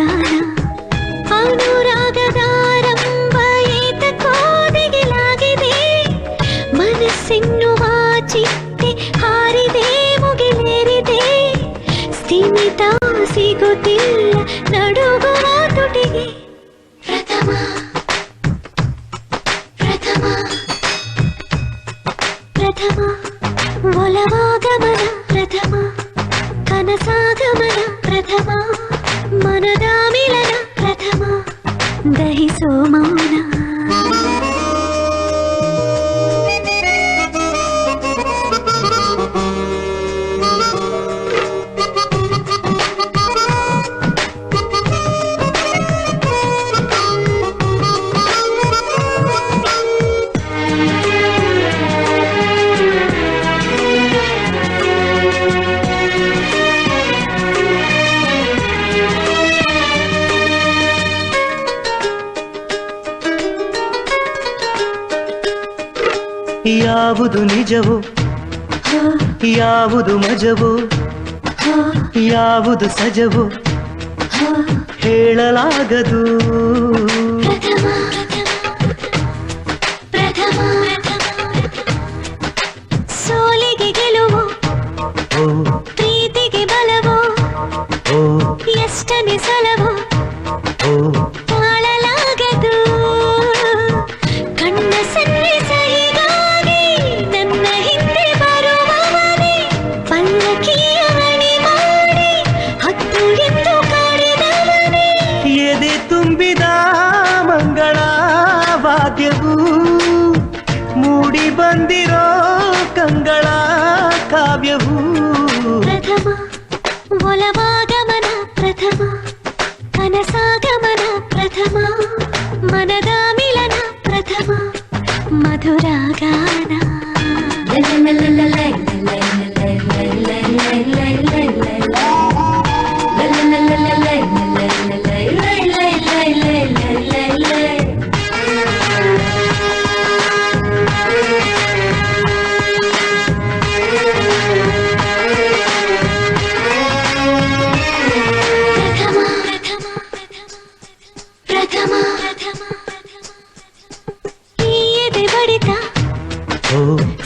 ಮಧುರಾಗಾನ ಅನುರಾಗದಾರಂಭ ಏತಕೋದಿಗಿಲಾಗಿದೆ ಮನಸ್ಸೆನ್ನುವ ಚಿಟ್ಟೆ ಹಾರಿದೆ ಮುಗಿಲೇರಿದೆ ಸ್ಥಿಮಿತ ಸಿಗುತ್ತಿಲ್ಲ ನಡುಗುವ ತುಟಿಗೆ ಪ್ರಥಮ ಪ್ರಥಮ ಪ್ರಥಮ ಒಲವಾಗಮನ ಪ್ರಥಮ ಕನಸಾಗಮನ ಪ್ರಥಮ ಮನದ ಮಿಲನ ಪ್ರಥಮ ದಹಿಸೋ ಮೌನ ಯಾವುದು ನಿಜವೋ ಯಾವುದು ಮಜವೋ ಯಾವುದು ಸಜವೋ ಹೇಳಲಾಗದು ಸೋಲಿಗೆ ಗೆಲುವು ಪ್ರೀತಿಗೆ ಬಲವೋ ಎಷ್ಟನೇ ಸಲವೋ ತಾಳಲಾಗದು ಕಣ್ಣ ಸನ್ನಿಸಹಿಗಾಗಿ ನನ್ನ ಹಿಂದೆ ಬರುವವನೇ ಪಲ್ಲಕ್ಕಿಯ ಮಣಿ ಮಾಡಿ ಹತ್ತು ಎಂದು ಕಾಡಿದವನೇ ಎದೆ ತುಂಬಿದ ಮಂಗಳ ವಾದ್ಯವು ಮೂಡಿ ಬಂದಿರೋ ಕಂಗಳ ಕಾವ್ಯವು ಪ್ರಥಮ ಒಲವಾಗಮನ ಪ್ರಥಮ ಕನಸಾಗಮನ ಪ್ರಥಮ ಮನದ ಮಿಲನ ಪ್ರಥಮ ಮಧುರಾಗಾನ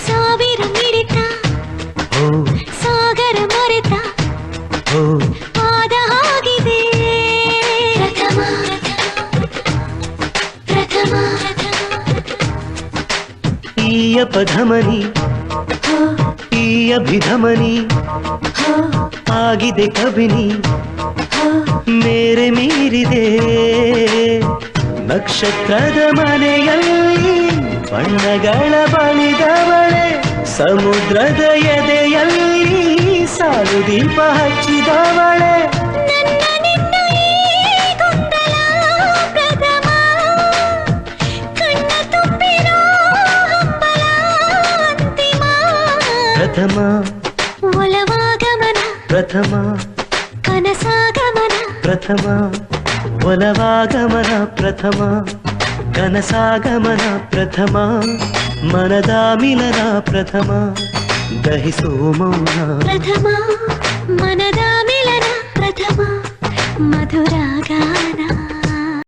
ಸಾವಿರ ಮಿಡಿತ ಸಾಗರ ಮರೆತ ಆದ ಹಾಗಿದೆ ಪ್ರಥಮ ಪ್ರಥಮ ಈ ಅಪಧಮನಿ ಈ ಅಭಿಧಮನಿ ಆಗಿದೆ ಕಬಿನಿ ಮೇರೆ ಮೀರಿದೆ ನಕ್ಷತ್ರದ ಮನೆಯಲ್ಲಿ ಬಣ್ಣಗಳ ಬಳಿದವಳೆ ಸಮುದ್ರದ ಎದೆಯಲ್ಲಿ ಸಾಲು ದೀಪ ಹಚ್ಚಿದವಳೆ ನನ್ನ ನಿನ್ನ ಈ ಗೊಂದಲ ಪ್ರಥಮ ಕಣ್ಣ ತುಂಬಿರೋ ಹಂಬಲ ಅಂತಿಮ ಪ್ರಥಮ ಒಲವಾಗಮನ ಪ್ರಥಮ ಕನಸಾಗಮನ ಪ್ರಥಮ ಒಲವಾಗಮನ ಪ್ರಥಮ ಕನಸಾಗಮನ ಪ್ರಥಮ ಮನದ ಮಿಲನ ಪ್ರಥಮ ದಹಿಸೋ ಮೌನ ಪ್ರಥಮ ಮನದ ಮಿಲನ ಪ್ರಥಮ ಮಧುರಾಗಾನ